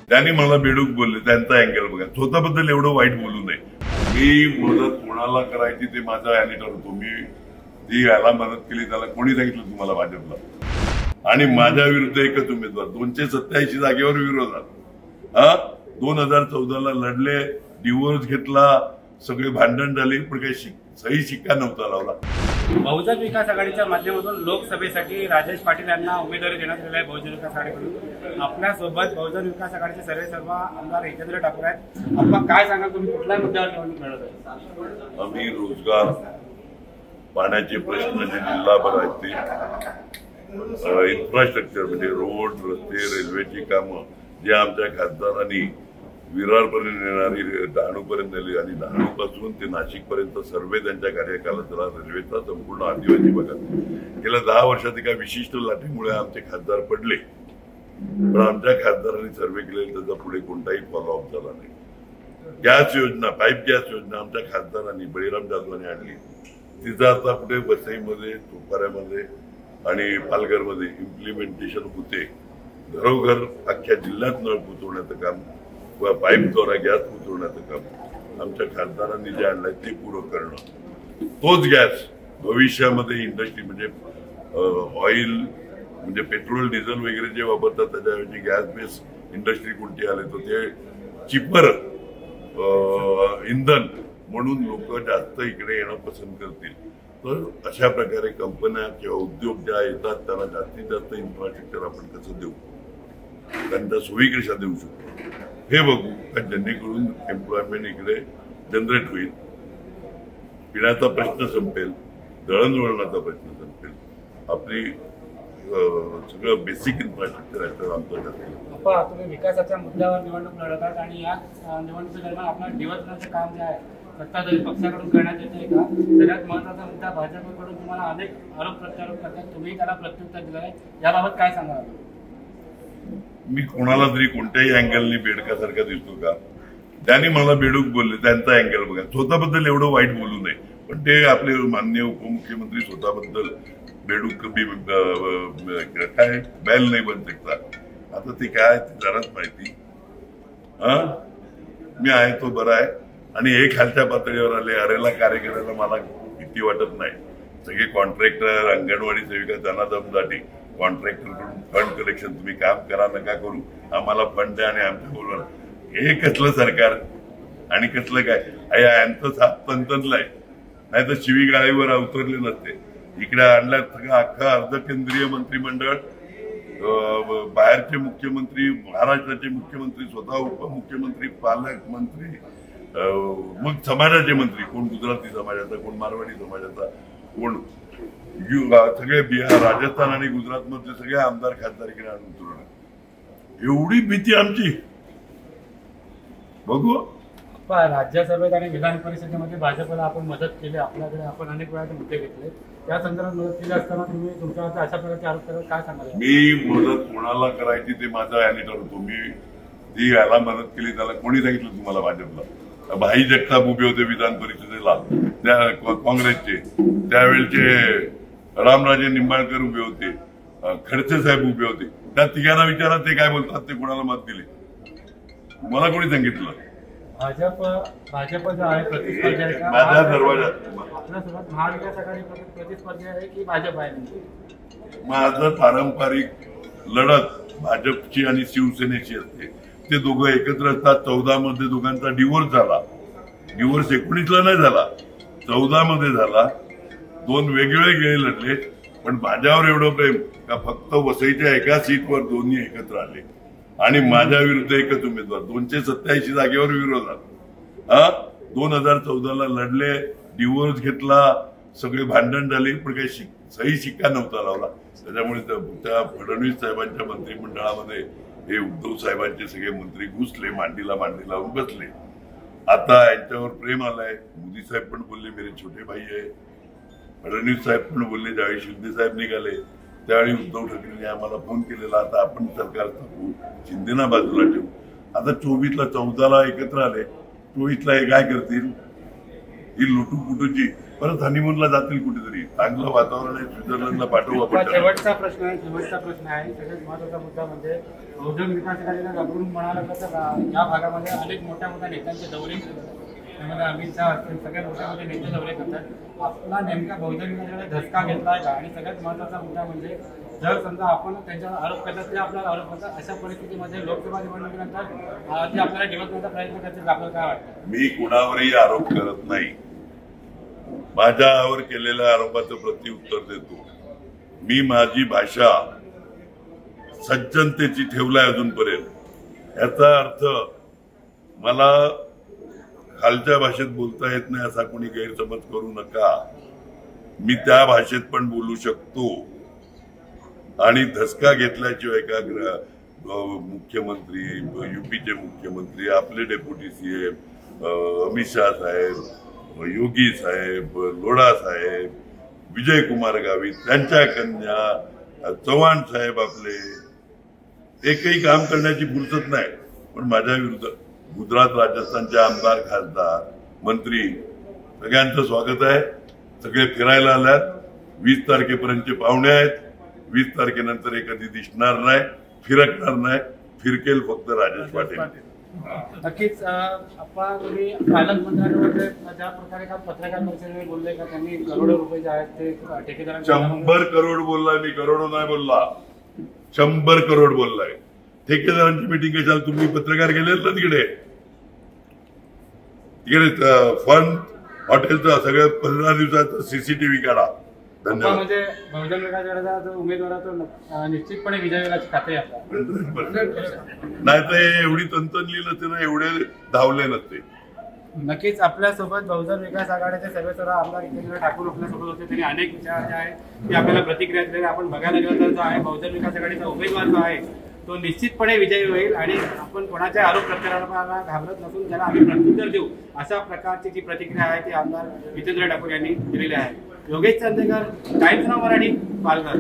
त्यांनी मला बेडूक बोलले, त्यांचा अँगल बघा. स्वतःबद्दल एवढं वाईट बोलू नये. मी मदत कोणाला करायची ते माझा याने ठरवतो. मी जी याला मदत केली त्याला कोणी सांगितलं तुम्हाला भाजपला? आणि माझ्या विरुद्ध एकच उमेदवार 287 जागेवर विरोधात 2014ला लढले, डिवोर्स घेतला, सगळे भांडण झाले, पण काही सही शिक्का नव्हता लावला. बहुजन विकास आघाडीच्या माध्यमातून लोकसभेसाठी राजेश पाटील यांना उमेदवारी देण्यात आलेली आहे. बहुजन विकास आघाडीकडून आपल्यासोबत बहुजन विकास आघाडीचे सर्व आमदार हितेंद्र ठाकूर आहेत. आपण काय सांगाल, तुम्ही कुठल्या मुद्द्यावर निवडणूक लढत आहे? आम्ही रोजगार, पाण्याचे प्रश्न जे जिल्हाभर आहेत ते, इन्फ्रास्ट्रक्चर म्हणजे रोड, रस्ते, रेल्वेची कामं जे आमच्या खासदारांनी विरारपर्यंत येणारी डहाणूपर्यंत नेली आणि डहाणूपासून ते नाशिकपर्यंत सर्वे त्यांच्या कार्यकालात झाला. रेल्वेचा संपूर्ण आदिवासी भागात गेल्या 10 वर्षात एका विशिष्ट लाटेमुळे आमचे खासदार पडले, पण आमच्या खासदारांनी सर्वे केले, त्याचा पुढे कोणताही फॉलोअप झाला नाही. गॅस योजना, पाईप गॅस योजना आमच्या खासदारांनी बळीराम जाधवांनी आणली. तिचा आता पुढे वसईमध्ये, तुपाऱ्यामध्ये आणि पालघरमध्ये इम्प्लिमेंटेशन होते. घरोघर अख्ख्या जिल्ह्यात नळ पोचवण्याचं काम, पाईपद्वारा गॅस पोचवण्याचं काम आमच्या खासदारांनी जे आणलंय ते पूर्ण करणं. तोच गॅस भविष्यामध्ये इंडस्ट्री म्हणजे ऑइल म्हणजे पेट्रोल, डिझेल वगैरे जे वापरतात त्याच्याऐवजी गॅस बेस इंडस्ट्री कोणती आले तर ते चिपर इंधन म्हणून लोक जास्त इकडे येणं पसंत करतील. तर अशा प्रकारे कंपन्या किंवा उद्योग ज्या येतात त्यांना जास्तीत जास्त इन्फ्रास्ट्रक्चर आपण कसं देऊ, त्यांच्या सोयी कशा देऊ शकतो हे बघू, जेणेकरून एम्प्लॉयमेंट इकडे जनरेट होईल, पिण्याचा प्रश्न संपेल, दळणवळणाचा प्रश्न संपेल, आपली सगळं बेसिक इन्फ्रास्ट्रक्चर आहे तर आमचं. तुम्ही विकासाच्या मुद्द्यावर निवडणूक लढतात आणि या निवडणुकीदरम्यान आपलं दिवसभराचं काम जे आहे सत्ताधारी पक्षाकडून करण्यात येते का? सगळ्यात महत्वाचा मुद्दा भाजपकडून तुम्हाला अनेक आरोप प्रत्यारोप करतात, तुम्ही त्याला प्रत्युत्तर दिलं आहे, याबाबत काय सांगाल? मी कोणाला तरी कोणत्याही अँगलनी बेडकासारखा दिसतो का? त्यांनी मला बेडूक बोलले, त्यांचा अँगल बघा. स्वतःबद्दल एवढं वाईट बोलू नये, पण ते आपले माननीय उपमुख्यमंत्री स्वतःबद्दल बेडूक काय बैल नाही बन सकता. आता ते काय जराच माहिती. मी आहे तो बरा आहे. आणि हे खालच्या पातळीवर आले, अरेला कार्य करायला मला भीती वाटत नाही. सगळे कॉन्ट्रॅक्टर, अंगणवाडी सेविका त्यांना दमदाटी, कॉन्ट्रॅक्टरकडून फंड कलेक्शन तुम्ही काम करा, नका करू, आम्हाला फंड द्या आणि आमच्या बरोबर. हे कसलं सरकार आणि कसलं काय? यांचं साप तंतनलाय, नाही तर शिवीगाळीवर अवतरले नसते. इकडे आणल्यात सगळं अख्खा अर्ध केंद्रीय मंत्रिमंडळ, बाहेरचे मुख्यमंत्री, महाराष्ट्राचे मुख्यमंत्री, स्वतः उपमुख्यमंत्री, पालकमंत्री, मग समाजाचे मंत्री, कोण गुजराती समाजाचा, कोण मारवाडी समाजाचा, कोण सगळे बिहार, राजस्थान आणि गुजरात मधले सगळे आमदार खासदार इकडे आणून उतरवणार. एवढी भीती आमची. बघू राज्यसभेत आणि विधान परिषदेमध्ये भाजपला आपण मदत केली, आपल्याकडे आपण अनेक वेळा मुद्दे घेतले, त्या संदर्भात मदत केली असताना तुम्ही तुमच्यावर अशा प्रकारचे आरोप करत काय सांगाल? मी मदत कोणाला करायची ते माझा याने ठरवतो. मी जी याला मदत केली त्याला कोणी सांगितलं तुम्हाला भाजपला? भाई जगताप उभे होते विधान परिषदेला, त्या काँग्रेसचे, त्यावेळेचे रामराजे निंबाळकर उभे होते, खडसे साहेब उभे होते. त्या तिघांना विचारा ते काय बोलतात, ते कोणाला मत दिले, मला कोणी सांगितलं? भाजप जो आहे प्रतिस्पर्धी आहे का? माझ्या दरवाजा आपल्यासोबत महाविकास आघाडी प्रतिस्पर्धी आहे की भाजप आहे? माझं पारंपरिक लढत भाजपची आणि शिवसेनेची असते. ते दोघं एकत्र असतात. 14 मध्ये दोघांचा डिवोर्स झाला. डिवोर्स 19ला नाही झाला, 14 मध्ये झाला. 2 वेगवेगळे लढले, पण माझ्यावर एवढं प्रेम का फक्त वसईच्या एका सीटवर दोन्ही एकत्र आले आणि माझ्या विरुद्ध एकच उमेदवार 287 जागेवर विरोधात 2014ला लढले, डिवोर्स घेतला, सगळे भांडण झाले, पण काही सही शिक्का नव्हता लावला. त्याच्यामुळे त्या फडणवीस साहेबांच्या मंत्रिमंडळामध्ये हे उद्धव साहेबांचे सगळे मंत्री घुसले, मांडीला मांडी लावून बसले. आता यांच्यावर प्रेम आलाय. मोदी साहेब पण बोलले मेरे छोटे भाई आहे, फडणवीस साहेब पण बोलले. ज्यावेळी शिंदे साहेब निघाले त्यावेळी उद्धव ठाकरेंनी आम्हाला फोन केलेला, आता आपण सरकार स्थापू, शिंदेना बाजूला ठेवू. आता 24ला 14ला एकत्र आले, 24ला हे काय करतील? ही लुटूपुटूची परत हनीमूनला जातील कुठेतरी. चांगलं वातावरण आहे, स्वित्झर्लंडला पाठवू आपण. शेवटचा प्रश्न आहे सगळ्यात महत्वाचा मुद्दा म्हणजे बहुजन विकास आघाडीला घाबरून म्हणाला तर या भागामध्ये अनेक मोठ्या नेत्यांचे दौरे त्यामध्ये अमित शहा असतील, सगळ्या मोठे नेते दौरे करतात. आपला नेमका बहुजन विकास आघाडीला धसका घेतलाय का? आणि सगळ्यात महत्वाचा मुद्दा म्हणजे जर समजा आपण त्यांच्यावर आरोप करतात ते आपल्याला आरोप करतात, अशा परिस्थितीमध्ये लोकसभा निवडणुकीनंतर ते आपल्याला निवडण्याचा प्रयत्न करतील, आपल्याला काय वाटतं? मी कुणावरही आरोप करत नाही. माझ्यावर केलेल्या आरोपाचं प्रत्युत्तर देतो. मी माझी भाषा सज्जनतेची ठेवलाय अजूनपर्यंत. याचा अर्थ मला खालच्या भाषेत बोलता येत नाही असा कोणी गैरसमज करू नका. मी त्या भाषेत पण बोलू शकतो. आणि धसका घेतल्याशिवाय का मुख्यमंत्री, युपीचे मुख्यमंत्री, आपले डेप्युटी सीएम अमित शहा साहेब, योगी साहेब, लोढा साहेब, विजय कुमार गावित, त्यांच्या कन्या, चव्हाण साहेब, आपले एकही काम करण्याची फुरसत नाही. पण माझ्या विरुद्ध गुजरात, राजस्थानचे आमदार, खासदार, मंत्री सगळ्यांचं स्वागत आहे. सगळे फिरायला आल्यात. 20 तारखेपर्यंतचे पाहुणे आहेत. 20 तारखेनंतर हे कधी दिसणार नाही, फिरकणार नाही. फिरकेल फक्त राजेश पाटील. नक्कीच. आपण तुम्ही पालकमंत्र्यांमध्ये ज्या प्रकारे काल पत्रकार परिषदेमध्ये बोलले का त्यांनी करोडो रुपये जे आहेत ते ठेकेदारांना 100 करोड बोललाय मी, करोडो नाही बोलला. 100 करोड बोललाय. ठेकेदारांची मिटिंग कशाला? तुम्ही पत्रकार गेलेत ना तिकडे फन हॉटेलचा सगळं 15 दिवसाचा सीसीटीव्ही काढा. धन्यवाद. म्हणजे बहुजन विकास आघाडीचा जो उमेदवार आहे तो निश्चितपणे विजय होण्याची खात्री आहे. नाही तर एवढी तंतनली नसते ना, एवढे धावले नसते. नक्कीच. आपल्यासोबत बहुजन विकास आघाडीचे सर्वेसर्वा आमदार जितेंद्र ठाकूर आपल्यासोबत होते. त्यांनी अनेक विचार जे आहेत ते आपल्याला प्रतिक्रिया दिलेल्या. आपण बघायला गेलो तर जो आहे बहुजन विकास आघाडीचा उमेदवार जो आहे तो निश्चितपणे विजयी होईल आणि आपण कोणाच्या आरोप प्रत्यारोपाला घाबरत नसून त्याला आम्ही प्रत्युत्तर देऊ अशा प्रकारची जी प्रतिक्रिया आहे ती आमदार जितेंद्र ठाकूर यांनी दिलेली आहे. Yogesh Chandekar, Times Now Marathi, Palghar.